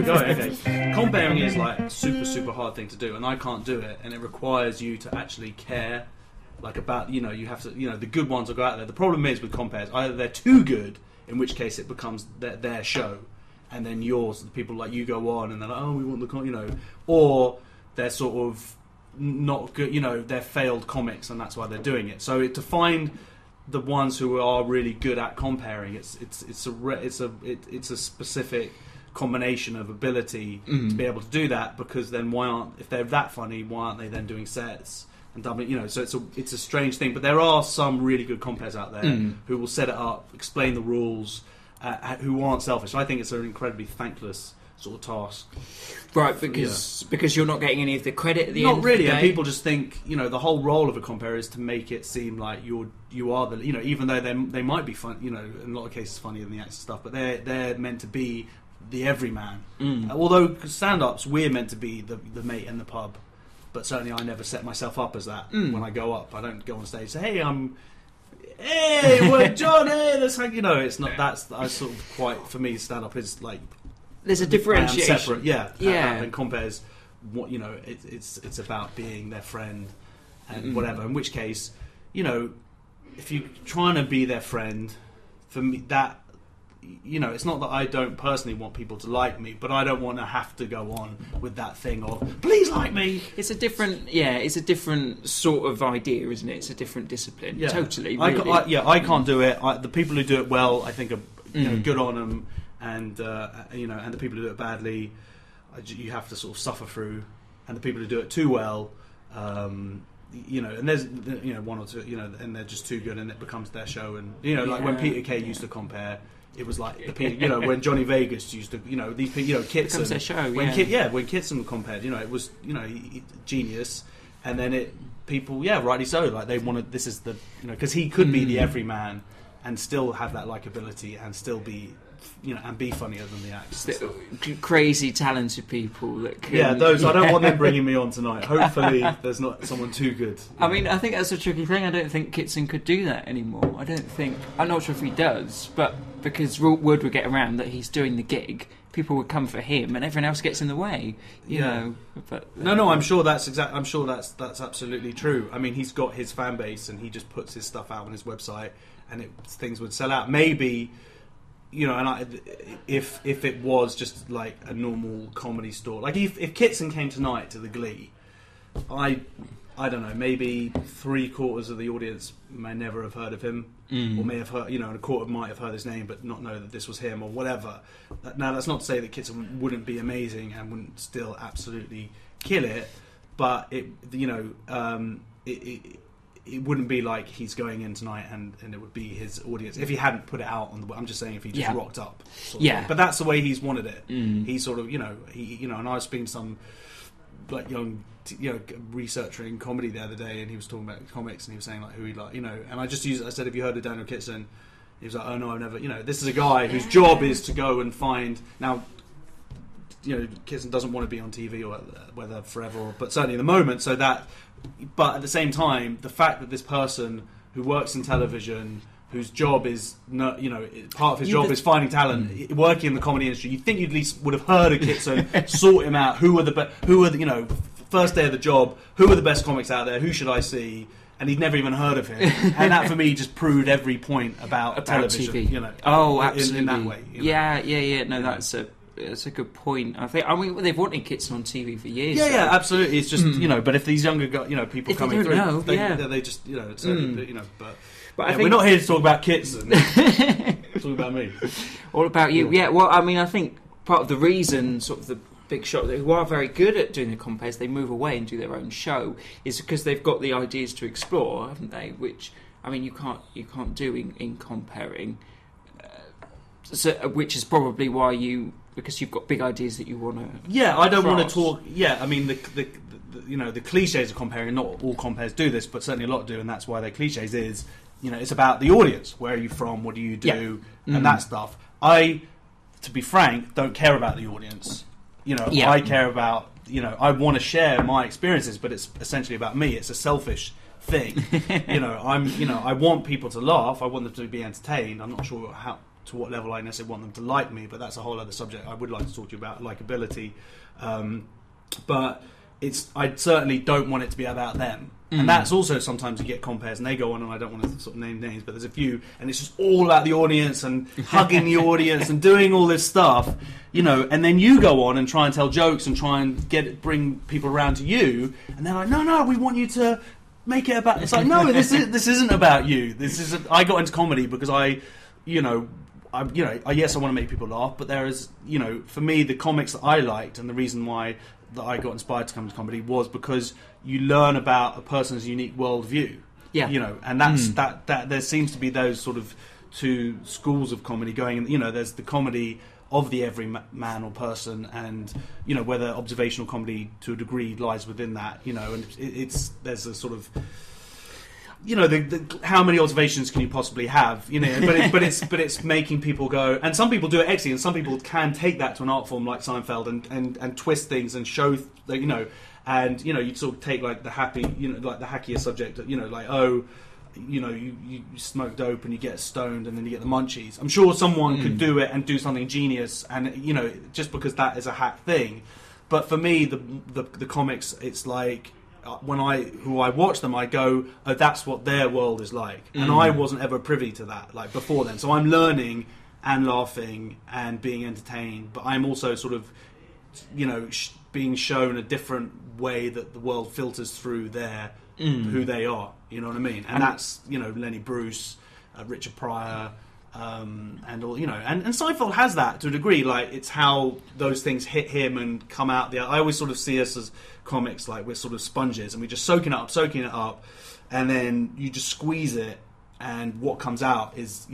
Okay. Comparing is like a super hard thing to do, and I can't do it, and it requires you to actually care, like about, you have to, the good ones will go out there. The problem is with compares, either they're too good, in which case it becomes their show, and then yours, the people like you go on, and they're like, oh, we want the or they're sort of not good, they're failed comics, and that's why they're doing it. So to find the ones who are really good at comparing, it's a specific combination of ability to be able to do that, because then if they're that funny, why aren't they then doing sets and doubling? So it's a strange thing, but there are some really good compares out there who will set it up, explain the rules, who aren't selfish. I think it's an incredibly thankless sort of task, right? Because you're not getting any of the credit at the end. Not really, of the day. And people just think the whole role of a compare is to make it seem like you are the even though they might be fun, in a lot of cases funnier than the acts and stuff, but they're meant to be the everyman. Although stand-ups, we're meant to be the mate in the pub, but certainly I never set myself up as that. When I go up, I don't go on stage and say, hey, we're John, hey, that's like, it's not, that's, I sort of quite, for me, stand-up is like, there's a differentiation. Separate, and compares what, it's about being their friend and whatever, in which case, if you're trying to be their friend, for me, that, it's not that I don't personally want people to like me, but I don't want to have to go on with that thing of, please like me. It's a different sort of idea, isn't it? It's a different discipline. Yeah. Totally. Really. I can't do it. The people who do it well, I think, are good on them, and and the people who do it badly, you have to sort of suffer through. And the people who do it too well, and there's one or two, and they're just too good, and it becomes their show. And like when Peter Kay used to compare, it was like when Johnny Vegas used to, these people, Kitson, their show. When Kitson compared, it was genius, and then people, rightly so, like they wanted, this is the, because he could be the everyman and still have that likability and still be, and be funnier than the acts. Crazy talented people that can... those, I don't want them bringing me on tonight. Hopefully there's not someone too good. I mean, I think that's a tricky thing. I don't think Kitson could do that anymore. I'm not sure if he does, but because word would get around that he's doing the gig, people would come for him and everyone else gets in the way, you know. But No, I'm sure that's that's absolutely true. I mean, he's got his fan base and he just puts his stuff out on his website and things would sell out. Maybe, and if it was just like a normal comedy store, like if Kitson came tonight to the Glee, I don't know, maybe 3/4 of the audience may never have heard of him, or may have heard, and a quarter might have heard his name but not know that this was him or whatever. Now, that's not to say that Kitson wouldn't be amazing and wouldn't still absolutely kill it, but it wouldn't be like he's going in tonight and it would be his audience if he hadn't put it out on the. I'm just saying if he just rocked up. Sort of thing. But that's the way he's wanted it. He sort of, and I was speaking to some like young researcher in comedy the other day, and he was talking about comics and he was saying like who he like, and I said, have you heard of Daniel Kitson? He was like, oh no, I've never. This is a guy whose job is to go and find. Now, Kitson doesn't want to be on TV or whether forever, but certainly in the moment. So that, but at the same time, the fact that this person who works in television, whose job is not, part of his job is finding talent, working in the comedy industry, you think you at least would have heard of Kitson, sort him out. Who are the first day of the job, who are the best comics out there? Who should I see? And he'd never even heard of him, and that for me just proved every point about television. TV. Oh, absolutely. In that way. Yeah. No, that's a good point. I mean, they've wanted Kitson on TV for years. Yeah, absolutely. It's just but if these younger people coming through, they just it's but I think we're not here to talk about Kitson. Talk about me. All about you. Yeah. Well, I mean, I think part of the reason, sort of the big shot who are very good at doing the compares, they move away and do their own show, is because they've got the ideas to explore, haven't they? Which, I mean, you can't do in comparing. Which is probably why because you've got big ideas that you want to. Yeah, I don't want to talk. Yeah, I mean the cliches of comparing. Not all compares do this, but certainly a lot do, and that's why they're cliches. Is it's about the audience. Where are you from? What do you do? And that stuff. I, to be frank, don't care about the audience. I care about. I want to share my experiences, but it's essentially about me. It's a selfish thing. I want people to laugh. I want them to be entertained. I'm not sure how to what level I necessarily want them to like me, but that's a whole other subject I would like to talk to you about, likability. But I certainly don't want it to be about them. And that's also sometimes you get compares, and they go on, and I don't want to sort of name names, but there's a few, and it's just all about the audience and hugging the audience and doing all this stuff, and then you go on and try and tell jokes and try and bring people around to you, and they're like, no, we want you to make it about. It's like, no, this isn't about you. I got into comedy because yes, I want to make people laugh, but there is, for me, the comics that I liked, and the reason why that I got inspired to come to comedy was because you learn about a person's unique worldview. Yeah. And that's that there seems to be those sort of two schools of comedy going. There's the comedy of the every man or person, and whether observational comedy to a degree lies within that. And there's a sort of how many observations can you possibly have? But it's making people go, and some people do it excellently, and some people can take that to an art form like Seinfeld and twist things and show, and you sort of take like the happy, like the hackier subject, you smoke dope and you get stoned and then you get the munchies. I'm sure someone could do it and do something genius, and just because that is a hack thing. But for me, the comics, it's like, when I watch them, I go, oh, that's what their world is like, and I wasn't ever privy to that like before then. So I'm learning and laughing and being entertained, but I'm also sort of, being shown a different way that the world filters through who they are. You know what I mean? And that's Lenny Bruce, Richard Pryor. And all and Seinfeld has that to a degree. Like, it's how those things hit him and come out. I always sort of see us as comics like we're sort of sponges, and we're just soaking it up, and then you just squeeze it, and what comes out is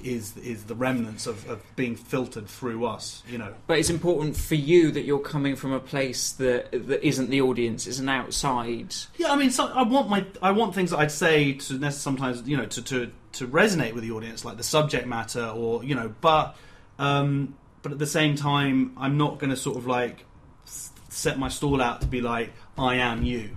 is the remnants of being filtered through us. But it's important for you that you're coming from a place that isn't the audience, is an outside. Yeah, I mean, so I want things that I'd say to sometimes to resonate with the audience, like the subject matter, or but at the same time, I'm not going to sort of like set my stall out to be like, I am you.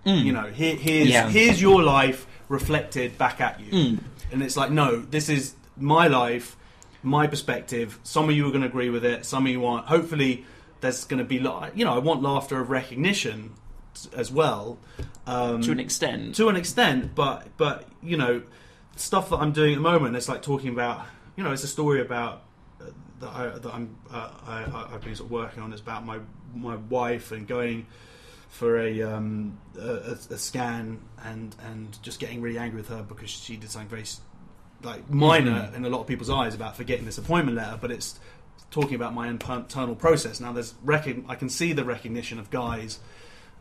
Here's your life reflected back at you, and it's like, no, this is my life, my perspective. Some of you are going to agree with it, some of you aren't. Hopefully, there's going to be I want laughter of recognition as well, to an extent. But stuff that I'm doing at the moment, it's like talking about, it's a story about that I've been sort of working on. It's about my wife and going for a scan and just getting really angry with her because she did something very minor in a lot of people's eyes about forgetting this appointment letter, but it's talking about my internal process. Now I can see the recognition of guys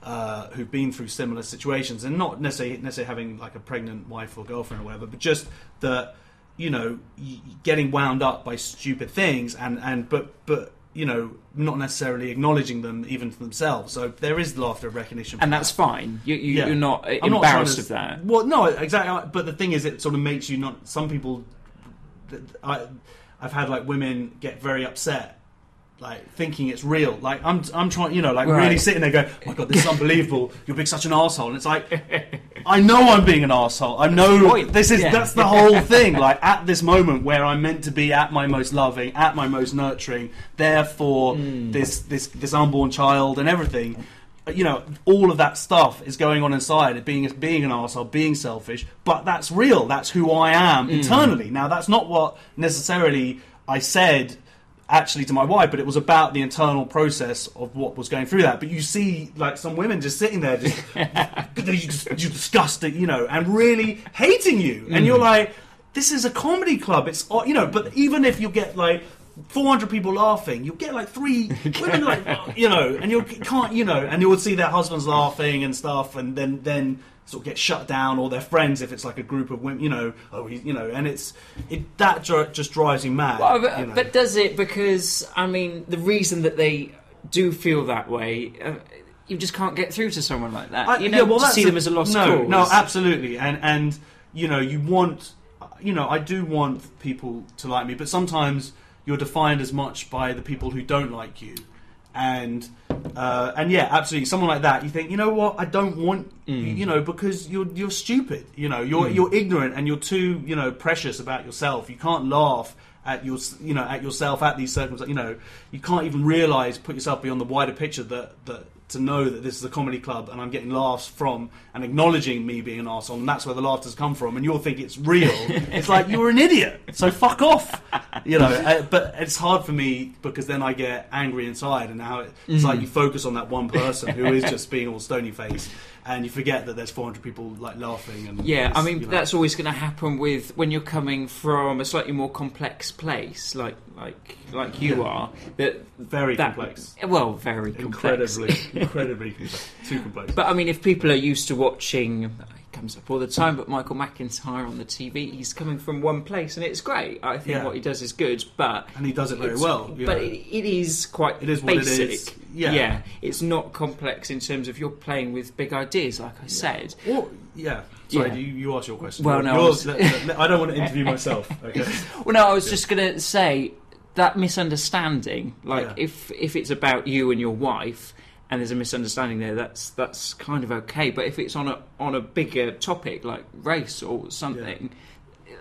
who've been through similar situations, and not necessarily having like a pregnant wife or girlfriend or whatever, but just that getting wound up by stupid things, but not necessarily acknowledging them even to themselves. So there is laughter of recognition, and that's fine. You're not embarrassed of that. Well, no, exactly. But the thing is, it sort of makes you not. Some people, I've had like women get very upset, like thinking it's real. Like I'm trying, really sitting there going, oh my god, this is unbelievable. You're being such an arsehole. And it's like, I know I'm being an arsehole. I know that's the whole thing. Like, at this moment where I'm meant to be at my most loving, at my most nurturing, therefore this unborn child and everything. All of that stuff is going on inside, being an arsehole, being selfish, but that's real. That's who I am internally. Now, that's not what necessarily I said actually to my wife, but it was about the internal process of what was going through that. But you see, like, some women just sitting there, just you disgusting, and really hating you, and you're like, this is a comedy club. It's but even if you get like 400 people laughing, you'll get like 3 women like, and you can't, and you'll see their husbands laughing and stuff, and then sort of get shut down, or their friends if it's like a group of women, and that just drives you mad. Well, but does it? Because I mean, the reason that they do feel that way, you just can't get through to someone like that. See them as a lost cause. No, absolutely, and you want, I do want people to like me, but sometimes you're defined as much by the people who don't like you. and yeah, absolutely, someone like that, you think, you know what, I don't want, you know, because you're stupid, you know, you're ignorant, and you're too, you know, precious about yourself. You can't laugh at at yourself at these circumstances. You know, you can't even put yourself beyond the wider picture that to know that this is a comedy club and I'm getting laughs from and acknowledging me being an arsehole, and that's where the laughter's come from, and you'll think it's real. It's like, you're an idiot, so fuck off. You know, but it's hard for me because then I get angry inside, and now it's like you focus on that one person who is just being all stony faced, and you forget that there's 400 people like laughing. And I mean, that's always going to happen with when you're coming from a slightly more complex place, like you are. Very complex. Well, very complex. Incredibly complex. Too complex. But I mean, if people are used to watching, it comes up all the time, but Michael McIntyre on the TV, he's coming from one place, and it's great. I think what he does is good, and he does it very well. But it is quite basic. What it is. Yeah, it's not complex in terms of you're playing with big ideas, like I said. Sorry, you asked your question. Well, no, I don't want to interview myself. Okay. Well, no, I was just going to say that misunderstanding. Like, if it's about you and your wife, and there's a misunderstanding there, that's kind of okay. But if it's on a bigger topic like race or something.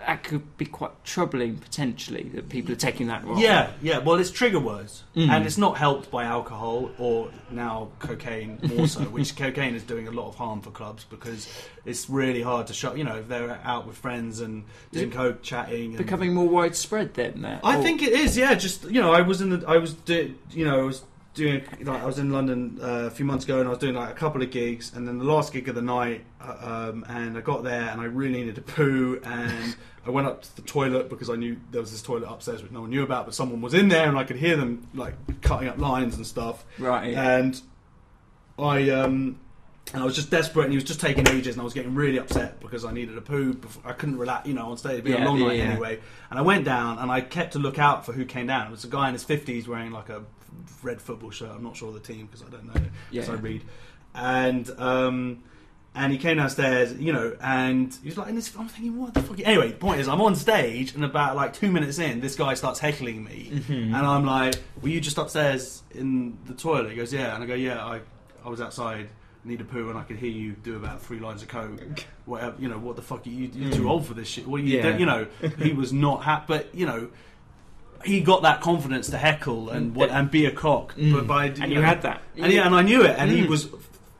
That could be quite troubling, potentially, that people are taking that wrong. Yeah. Well, it's trigger words, and it's not helped by alcohol or now cocaine more so, which cocaine is doing a lot of harm for clubs because it's really hard to shut. You know, if they're out with friends and doing coke, chatting, becoming more widespread. Then I think it is. Yeah, just I was in London a few months ago, and I was doing like a couple of gigs, and then the last gig of the night, and I got there and I really needed to poo, and I went up to the toilet because I knew there was this toilet upstairs which no one knew about, but someone was in there and I could hear them like cutting up lines and stuff. Right. And I was just desperate, and he was just taking ages, and I was getting really upset because I needed a poo. I couldn't relax, on stage. It'd be a long night anyway. And I went down, and I kept to look out for who came down. It was a guy in his 50s wearing like a red football shirt. I'm not sure of the team because I don't know, because I read. And he came downstairs, and he was like, I'm thinking, what the fuck? Anyway, the point is, I'm on stage, and about like 2 minutes in, this guy starts heckling me, and I'm like, were you just upstairs in the toilet? He goes, yeah. And I go, yeah, I was outside. Need a poo, and I could hear you do about 3 lines of coke. Whatever, what the fuck? You're too old for this shit. What are you doing? He was not happy, but he got that confidence to heckle and be a cock. But and you had that, and I knew it, and he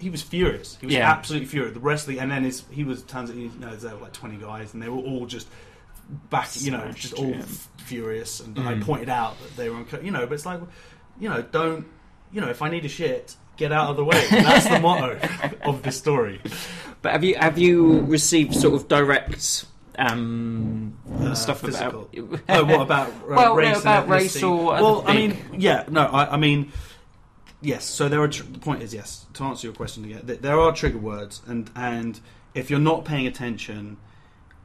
was furious. He was absolutely furious. The rest of the, and then there were like 20 guys, and they were all just back, just all furious. And I pointed out that they were on coke, but it's like, don't, if I need a shit, get out of the way. That's the motto of this story. But have you received sort of direct stuff physical. about? What about race? About race or I mean, yes. So there are. The point is, yes. To answer your question again, there are trigger words, and if you're not paying attention,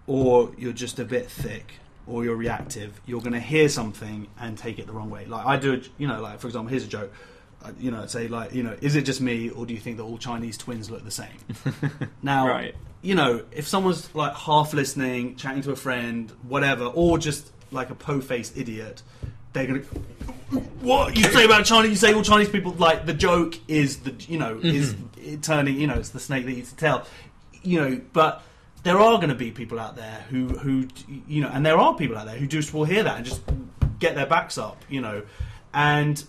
or you're just a bit thick, or you're reactive, you're going to hear something and take it the wrong way. Like I do, like for example, here's a joke. Say like, is it just me, or do you think that all Chinese twins look the same? Now, right. If someone's like half listening, chatting to a friend, whatever, or just like a po-faced idiot, they're gonna, what you say about China? You say all Chinese people, like the joke is is turning, it's the snake that eats the tail, but there are going to be people out there who and there are people out there who just will hear that and just get their backs up, and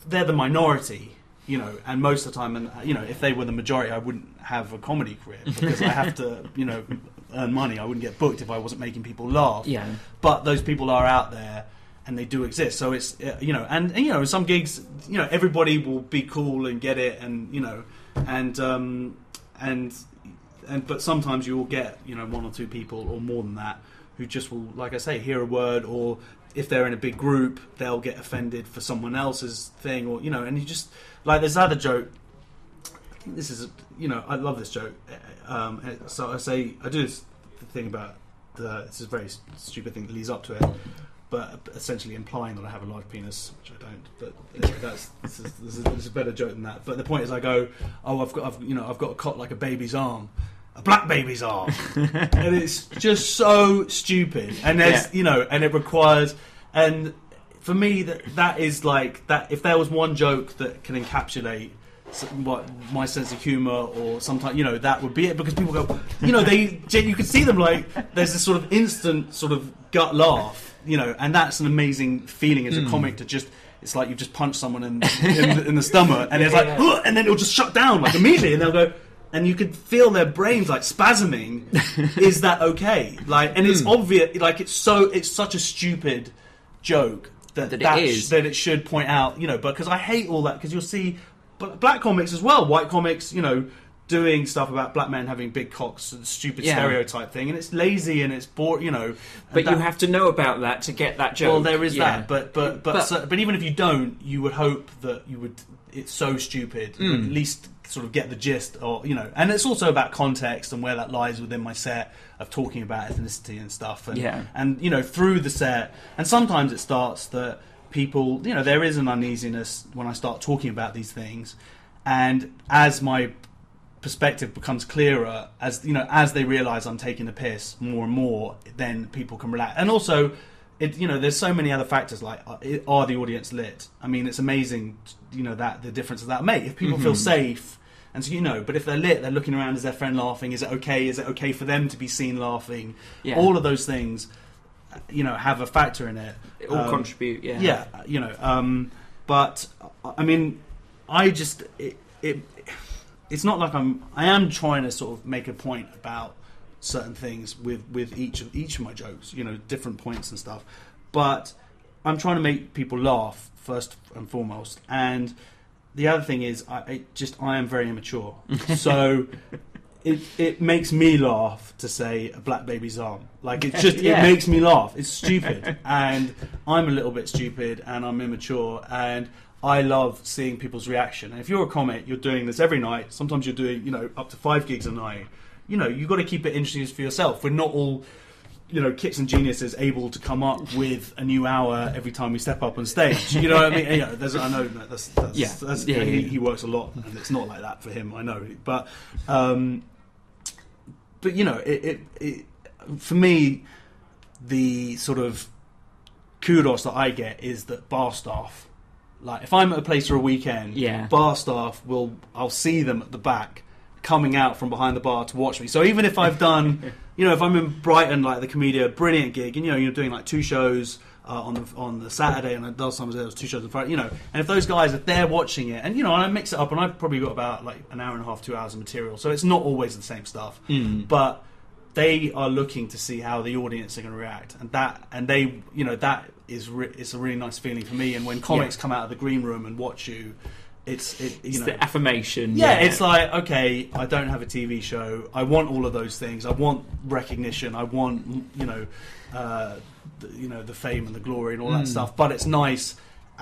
they're the minority, and most of the time, and if they were the majority, I wouldn't have a comedy career because I have to, earn money. I wouldn't get booked if I wasn't making people laugh. Yeah. But those people are out there, and they do exist. So it's and some gigs, everybody will be cool and get it, and but sometimes you will get 1 or 2 people or more than that who just will, like I say, hear a word, or if they're in a big group, they'll get offended for someone else's thing, or and you just like there's other joke. I think this is I love this joke. So I do this thing about this is a very stupid thing that leads up to it, but essentially implying that I have a large penis, which I don't. But this is a better joke than that. But the point is, I go, I've got a cock like a baby's arm. A black baby's arm, and it's just so stupid. And there's and it requires, and for me, that is like that. If there was one joke that can encapsulate what my sense of humour, or sometimes, you know, that would be it, because people go, you know, you can see them like there's this sort of instant sort of gut laugh, you know, and that's an amazing feeling as a comic to just. It's like you've just punched someone in the stomach, and it's like, and then it'll just shut down like immediately, and they'll go, and you could feel their brains like spasming. Is that okay? Like, and it's obvious, like it's such a stupid joke that it should point out, you know. But because I hate all that, because you'll see black comics as well, white comics, you know, doing stuff about black men having big cocks, and stupid stereotype thing, and it's lazy and it's boring, you know. But you have to know about that to get that joke. Well, there is that, but even if you don't, you would hope that you would. It's so stupid, you would at least sort of get the gist, or you know. And it's also about context and where that lies within my set of talking about ethnicity and stuff, and you know, through the set. And sometimes it starts that people, you know, there is an uneasiness when I start talking about these things, and as my perspective becomes clearer, as you know, as they realise I'm taking the piss more and more, then people can relax. And also, you know, there's so many other factors, like are the audience lit? I mean, it's amazing, you know, that the difference that make. If people feel safe, and so, you know, but if they're lit, they're looking around, is their friend laughing? Is it okay? Is it okay for them to be seen laughing? All of those things, you know, have a factor in it. It all contribute. Yeah, you know. But I mean, it's not like I am trying to sort of make a point about certain things with each of my jokes, you know, different points and stuff. But I'm trying to make people laugh first and foremost. And the other thing is, I am very immature, so it makes me laugh to say a black baby's arm. Like it makes me laugh. It's stupid, and I'm a little bit stupid, and I'm immature, and I love seeing people's reaction. And if you're a comic, you're doing this every night. Sometimes you're doing, you know, up to 5 gigs a night. You know, you've got to keep it interesting for yourself. We're not all, you know, kicks and geniuses able to come up with a new hour every time we step up on stage. You know what I mean? You know, I know that's he works a lot, and it's not like that for him. I know, but you know, it for me, the sort of kudos that I get is that bar staff. Like, if I'm at a place for a weekend, bar staff I'll see them at the back coming out from behind the bar to watch me. So even if I've done, you know, if I'm in Brighton, like the Comedia, brilliant gig, and you know, you're doing like 2 shows on the Saturday, and last time there was 2 shows on Friday, you know, and if those guys are there watching it, and you know, and I mix it up, and I've probably got about like an hour and a half, 2 hours of material, so it's not always the same stuff, but they are looking to see how the audience are going to react, and they, you know, that is it's a really nice feeling for me. And when comics come out of the green room and watch you, it's the affirmation. It's like, okay, I don't have a TV show. I want all of those things. I want recognition. I want, you know, the fame and the glory and all that stuff. But it's nice,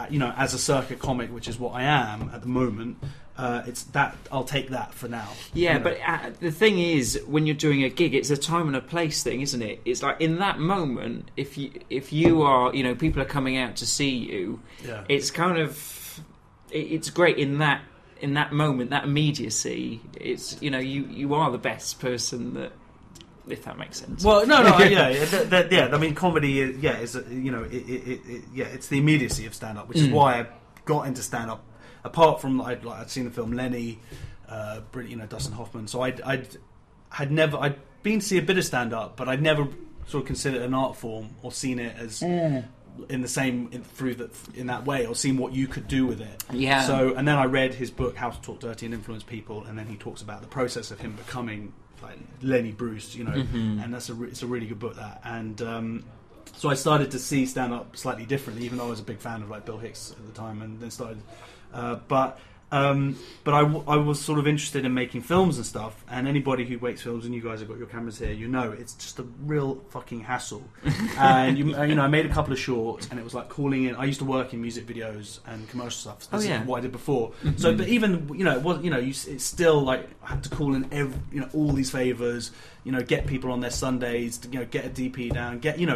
you know, as a circuit comic, which is what I am at the moment. It's that I'll take that for now. Yeah, you know? But the thing is, when you're doing a gig, it's a time and a place thing, isn't it? It's like in that moment, if you are, you know, people are coming out to see you. It's kind of, it's great in that moment, that immediacy. It's, you know, you are the best person that. If that makes sense. Well, no, yeah. I mean, comedy, is you know, it's the immediacy of stand-up, which is why I got into stand-up. Apart from I'd seen the film Lenny, you know, Dustin Hoffman. So I'd been to see a bit of stand-up, but I'd never sort of considered it an art form or seen it as in that way, or seen what you could do with it. Yeah. So, and then I read his book How to Talk Dirty and Influence People, and then he talks about the process of him becoming like Lenny Bruce, you know, and it's a really good book, that. And so I started to see stand-up slightly differently, even though I was a big fan of like Bill Hicks at the time, and then started. But I was sort of interested in making films and stuff, and anybody who makes films, and you guys have got your cameras here, you know, it's just a real fucking hassle. And you know, I made a couple of shorts, and it was like calling in. I used to work in music videos and commercial stuff. So this is what I did before. So, but even, you know, it was, you know, it's still like I had to call in all these favors. You know, get people on their Sundays to, you know, get a DP down, you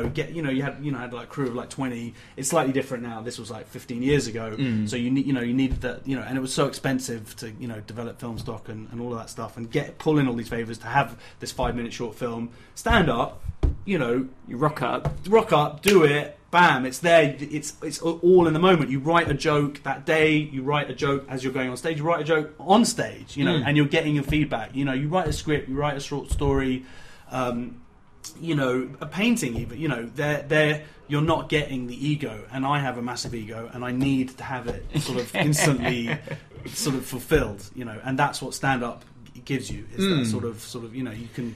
had like a crew of like 20. It's slightly different now. This was like 15 years ago. So you needed that, you know, and it was so expensive to, you know, develop film stock and all of that stuff, and pull in all these favors to have this 5-minute short film. Stand up, you rock up, do it. Bam! It's there. It's all in the moment. You write a joke that day. You write a joke as you're going on stage. You write a joke on stage. And you're getting your feedback. You write a script. You write a short story. A painting. Even they're you're not getting the ego. And I have a massive ego, and I need to have it sort of instantly, sort of fulfilled. And that's what stand up gives you. Is that sort of you can.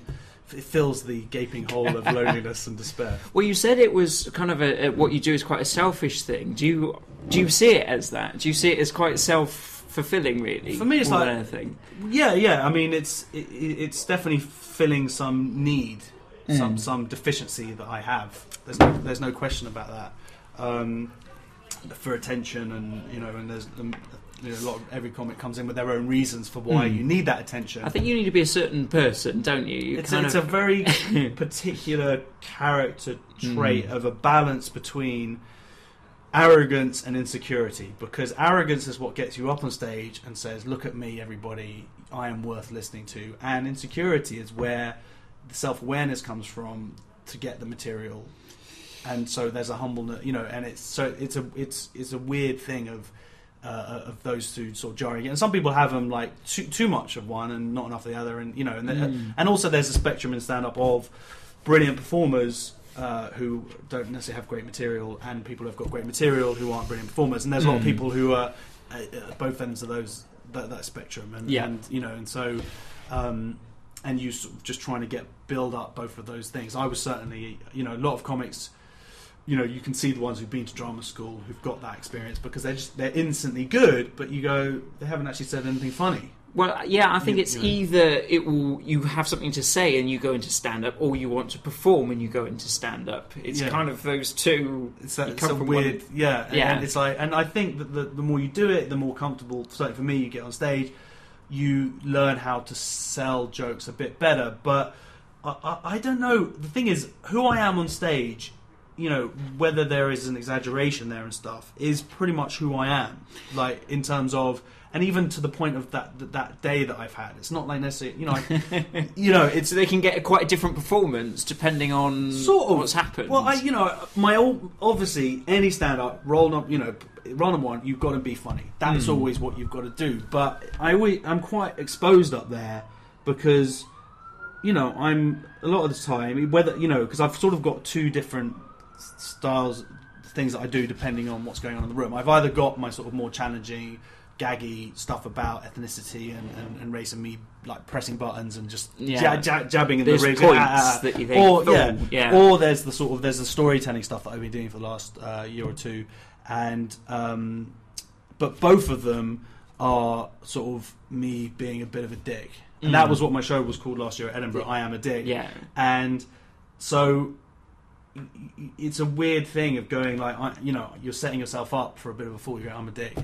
It fills the gaping hole of loneliness and despair. Well, you said it was kind of what you do is quite a selfish thing. Do you see it as that? Do you see it as quite self-fulfilling, really? For me, it's like anything. Yeah. I mean, it's definitely filling some need, some deficiency that I have. There's no question about that. For attention, and there's. A lot of every comic comes in with their own reasons for why you need that attention. I think you need to be a certain person, don't you? It's a very particular character trait of a balance between arrogance and insecurity, because arrogance is what gets you up on stage and says, look at me, everybody, I am worth listening to, and insecurity is where the self-awareness comes from to get the material. And so there's a humbleness, and it's a weird thing of those two sort of jarring, and some people have them like too much of one and not enough of the other, and and also there's a spectrum in stand-up of brilliant performers who don't necessarily have great material, and people who've got great material who aren't brilliant performers, and there's a lot of people who are at both ends of that spectrum, and and you sort of just trying to build up both of those things. I was certainly a lot of comics. You can see the ones who've been to drama school who've got that experience because they're instantly good, but you go, they haven't actually said anything funny. Well, yeah, I think it's either you have something to say and you go into stand-up, or you want to perform and you go into stand-up. It's kind of those two. It's a weird, and it's like, and I think that the more you do it, the more comfortable. Certainly for me, you get on stage, you learn how to sell jokes a bit better. But I don't know. The thing is, who I am on stage. Whether there is an exaggeration there and stuff is pretty much who I am, like in terms of, and even to the point of that day that I've had, it's not like necessarily, it's they can get quite a different performance depending on what's happened. Well, obviously any stand-up roll up, run one, you've got to be funny. That's always what you've got to do. But I'm quite exposed up there because, I'm a lot of the time because I've sort of got two different styles, things that I do depending on what's going on in the room. I've either got my sort of more challenging, gaggy stuff about ethnicity and race, and me like pressing buttons and just jabbing in the ribs, that you think, or there's the storytelling stuff that I've been doing for the last year or two, and but both of them are sort of me being a bit of a dick, and that was what my show was called last year at Edinburgh. I Am a Dick, and so. It's a weird thing of going like, you're setting yourself up for a bit of a fool. You're going, I'm a dick,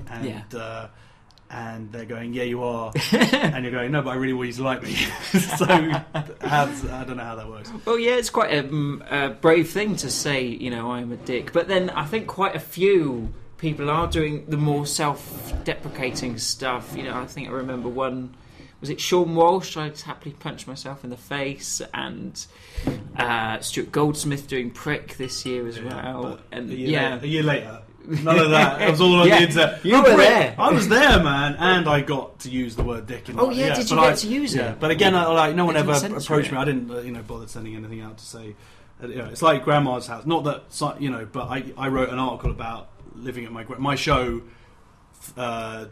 and they're going, yeah, you are, and you're going, no, but I really want you to like me. So I don't know how that works. Well, yeah, it's quite a brave thing to say, I'm a dick. But then I think quite a few people are doing the more self-deprecating stuff. I think I remember one. Was it Sean Walsh? I happily punched myself in the face, and Stuart Goldsmith doing Prick this year as well. And a year later, none of that. It was all on the internet. You were there. I was there, man, and I got to use the word dick. Did you get to use it? Yeah, but again, no one ever approached me. I didn't, bother sending anything out to say. It's like Grandma's House. Not that, but I wrote an article about living at my show. 3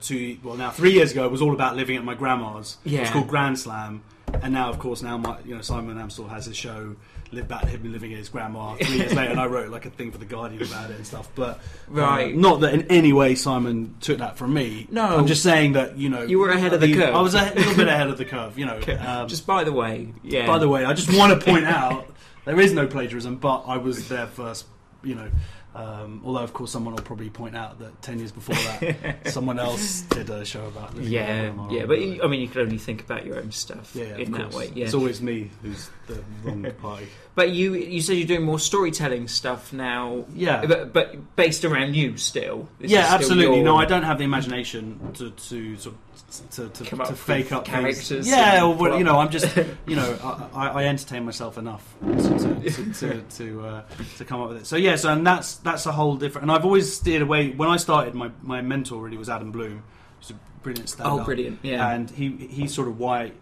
years ago, it was all about living at my grandma's. Yeah. It's called Grand Slam, and now, of course, Simon Amstel has his show. Him living at his grandma 3 years later, and I wrote like a thing for the Guardian about it and stuff. But not that in any way Simon took that from me. No, I'm just saying that you were ahead of the curve. I was a little bit ahead of the curve. Just by the way, I just want to point out there is no plagiarism, but I was there first. Although, of course, someone will probably point out that 10 years before that, someone else did a show about living. But you can only think about your own stuff in that way. Yeah. It's always me who's the wrong party. But you said you're doing more storytelling stuff now. Yeah. But based around you still. Absolutely. No, I don't have the imagination to fake up characters. Things. Yeah, I'm just, I entertain myself enough to come up with it. So and that's a whole different. And I've always steered away. When I started, my mentor really was Adam Bloom, who's a brilliant stand-up. Oh, brilliant! Yeah, and he's sort of why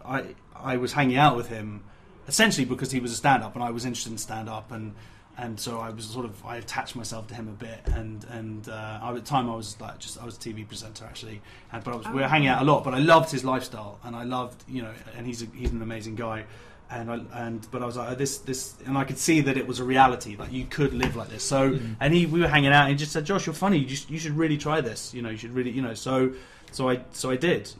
I was hanging out with him, essentially because he was a stand-up and I was interested in stand-up and so I was I attached myself to him a bit, and at the time I was a TV presenter actually, but we were hanging out a lot. But I loved his lifestyle, and I loved and he's an amazing guy, but I was like this, and I could see that it was a reality, like you could live like this. So and we were hanging out, and he just said, "Josh, you're funny. You should really try this. You should really So I did,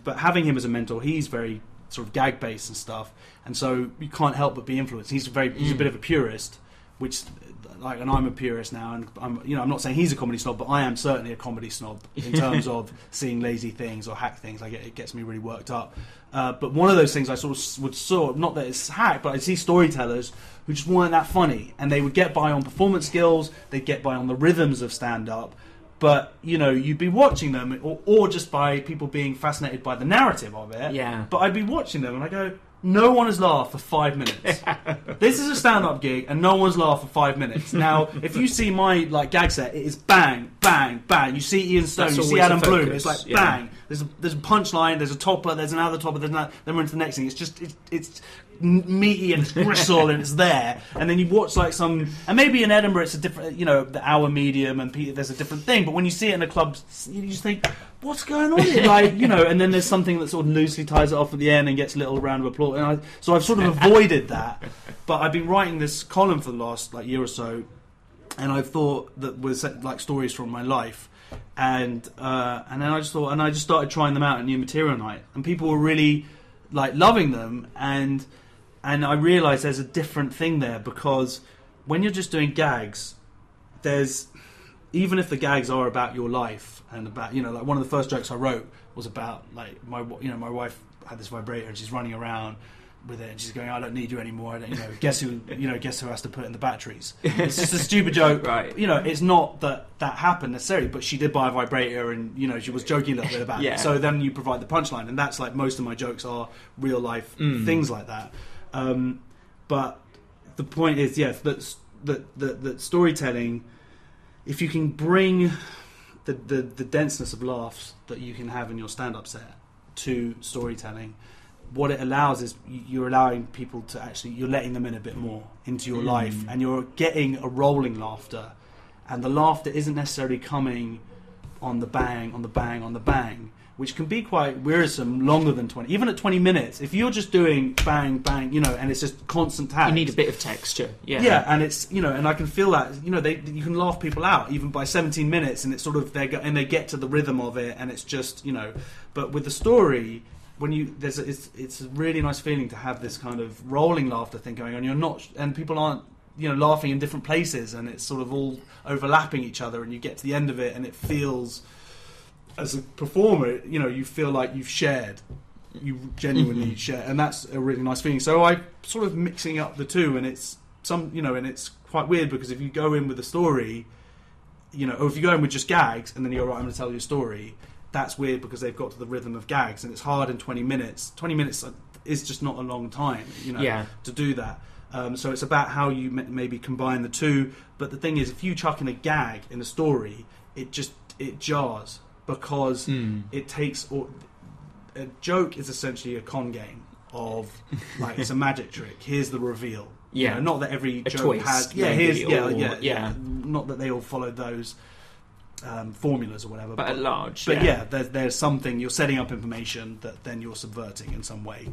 but having him as a mentor, he's very sort of gag based and stuff, and so you can't help but be influenced. He's a bit of a purist. And I'm a purist now, and I'm not saying he's a comedy snob, but I am certainly a comedy snob in terms of seeing lazy things or hack things. It gets me really worked up. But one of those things I would not that it's hack, but I see storytellers who just weren't that funny, and they would get by on performance skills, they'd get by on the rhythms of stand-up, but you'd be watching them, or just by people being fascinated by the narrative of it. Yeah. But I'd be watching them, and I go, no one has laughed for 5 minutes. This is a stand-up gig, and no one's laughed for 5 minutes. Now, if you see my gag set, it is bang, bang, bang. You see Ian Stone, you see Adam Bloom. It's like bang. There's a punchline. There's a topper. There's another topper. Then we're into the next thing. It's just it's meaty and it's gristle and it's there. And then you watch and maybe in Edinburgh it's a different, the hour medium and there's a different thing. But when you see it in a club, you just think, what's going on here? And then there's something that sort of loosely ties it off at the end and gets a little round of applause. And so I've sort of avoided that. But I've been writing this column for the last year or so, and I've thought that was stories from my life. And then I just started trying them out at New Material Night, and people were really loving them, and I realised there's a different thing there, because when you're just doing gags, even if the gags are about your life and about one of the first jokes I wrote was about my wife had this vibrator and she's running around with it and she's going, I don't need you anymore. Guess who has to put in the batteries? It's just a stupid joke, right? It's not that happened necessarily, but she did buy a vibrator and she was joking a little bit about it. So then you provide the punchline, and that's most of my jokes are real life things like that. But the point is, that storytelling, if you can bring the denseness of laughs that you can have in your stand-up set to storytelling, what it allows is you're allowing people to you're letting them in a bit more into your life, and you're getting a rolling laughter, and the laughter isn't necessarily coming on the bang, on the bang, on the bang, which can be quite wearisome longer than 20. Even at 20 minutes, if you're just doing bang, bang, and it's just constant tags. You need a bit of texture. Yeah, and it's, and I can feel that, you can laugh people out even by 17 minutes, and it's sort of, they get to the rhythm of it, and it's just, but with the story, it's a really nice feeling to have this kind of rolling laughter thing going on. And people aren't, laughing in different places, and it's sort of all overlapping each other, and you get to the end of it, and it feels, as a performer, you feel like you genuinely share, and that's a really nice feeling. So I sort of mixing up the two, and it's and it's quite weird, because if you go in with a story, or if you go in with just gags, and then you're right, I'm going to tell you a story, that's weird, because they've got to the rhythm of gags, and it's hard in 20 minutes. 20 minutes is just not a long time, to do that. So it's about how you maybe combine the two. But the thing is, if you chuck in a gag in a story, it jars, because it takes. A joke is essentially a con game of it's a magic trick. Here's the reveal. Yeah, not that every joke twist, has. Not that they all follow those formulas or whatever. But at large, there's something, you're setting up information that then you're subverting in some way.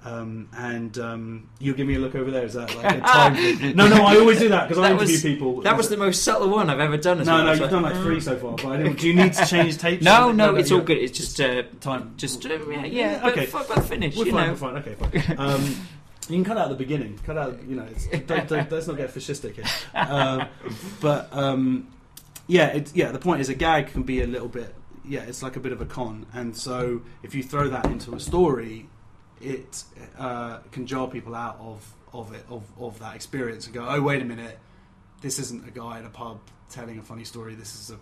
You'll give me a look over there. Is that a time thing? No, I always do that, because I interview people. That was the most subtle one I've ever done. You've done 3 so far. But do you need to change tapes? No, it's all good. It's just time. Okay, but finish. We're fine. Okay, fine. You can cut out the beginning. Cut out, let's not get fascistic here. The point is a gag can be a little bit, it's like a bit of a con. And so if you throw that into a story, it can jar people out of that experience and go, oh, wait a minute, this isn't a guy in a pub telling a funny story. This is a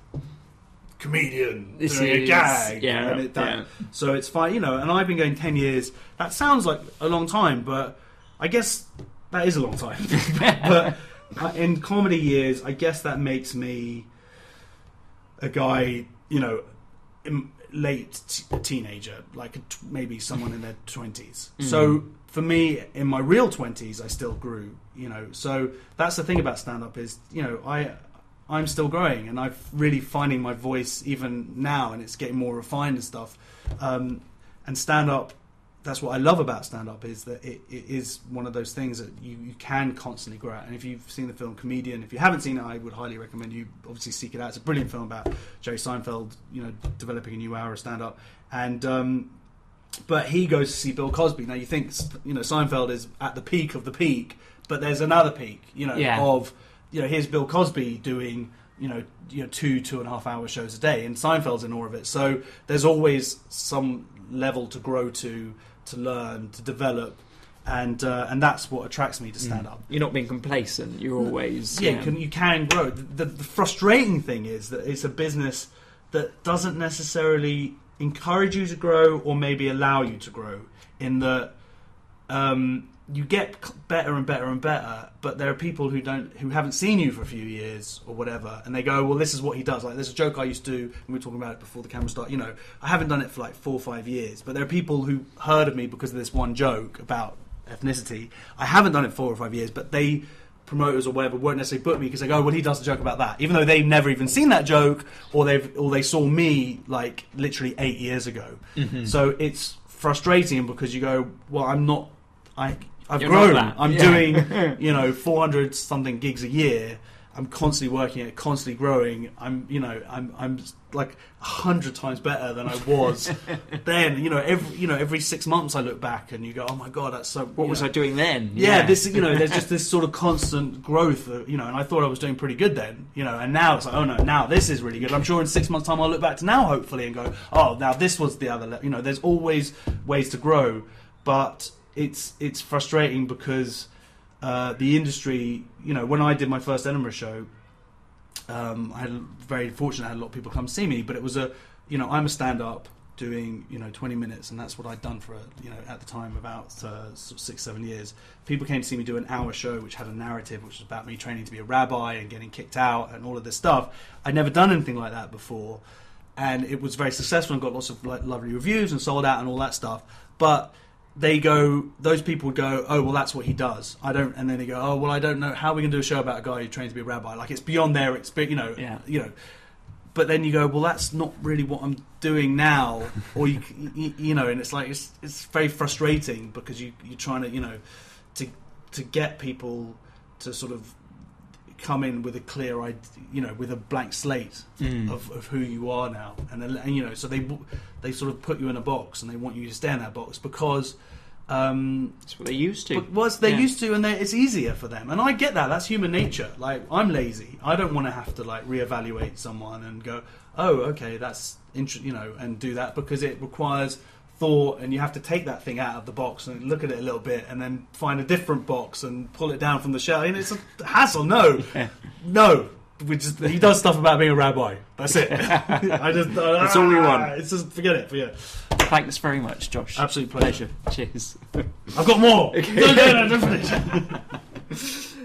comedian doing a gag. So it's fine, and I've been going 10 years. That sounds like a long time, but I guess that is a long time. But in comedy years, I guess that makes me a guy, late teenager, like maybe someone in their 20s. So for me, in my real 20s, I still grew, So that's the thing about stand-up is, I'm still growing, and I'm really finding my voice even now, and it's getting more refined and stuff. And stand-up, that's what I love about stand-up, is that it is one of those things that you can constantly grow at. And if you've seen the film Comedian, if you haven't seen it, I would highly recommend you obviously seek it out. It's a brilliant film about Jerry Seinfeld, developing a new hour of stand-up. And but he goes to see Bill Cosby. Now you think, Seinfeld is at the peak of the peak, but there's another peak, of, here's Bill Cosby doing, 2.5 hour shows a day, and Seinfeld's in awe of it. So there's always some level to grow to learn, to develop, and that's what attracts me to stand up. You're not being complacent. You're always you can grow. The frustrating thing is that it's a business that doesn't necessarily encourage you to grow, or maybe allow you to grow. In that you get better and better and better, but there are people who haven't seen you for a few years or whatever, and they go, well, this is what he does. Like, there's a joke I used to do, and we were talking about it before the camera started. I haven't done it for like 4 or 5 years, but there are people who heard of me because of this one joke about ethnicity. I haven't done it 4 or 5 years, but they, promoters or whatever, won't necessarily book me because they go, oh, well, he does a joke about that, even though they've never even seen that joke, or they saw me like literally 8 years ago. So it's frustrating because you go, well, I've grown. I'm doing, 400 something gigs a year. I'm constantly working at it, constantly growing. I'm like 100 times better than I was then. Every 6 months I look back and you go, oh my god, that's so. What was I doing then? This, there's just this sort of constant growth, and I thought I was doing pretty good then, and now it's like, oh no, now this is really good. I'm sure in 6 months' time I'll look back to now, hopefully, and go, oh, now this was the other. There's always ways to grow, but it's frustrating because the industry, when I did my first Edinburgh show, I had very fortunate, I had a lot of people come see me, but it was I'm a stand-up doing 20 minutes, and that's what I'd done for at the time about 6-7 years. People came to see me do an hour show which had a narrative, which was about me training to be a rabbi and getting kicked out and all of this stuff. I'd never done anything like that before, and it was very successful and got lots of lovely reviews and sold out and all that stuff. But those people would go, oh, well, that's what he does. And then they go, oh, well, I don't know how we can do a show about a guy who trains to be a rabbi. Like, it's beyond their experience, But then you go, well, that's not really what I'm doing now, or and it's like it's very frustrating because you're trying to get people to sort of come in with a clear idea, with a blank slate of who you are now, and so they sort of put you in a box and they want you to stay in that box because it's what they're used to. Used to, and it's easier for them, and I get that. That's human nature. Like, I'm lazy. I don't want to have to reevaluate someone and go, oh, okay, that's and do that, because it requires thought, and you have to take that thing out of the box and look at it a little bit and then find a different box and pull it down from the shelf, and it's a hassle. No, he does stuff about being a rabbi, that's it. That's all we want. It's just, forget it. Thanks very much, Josh. Absolute pleasure. Cheers. I've got more. Okay. No, don't finish.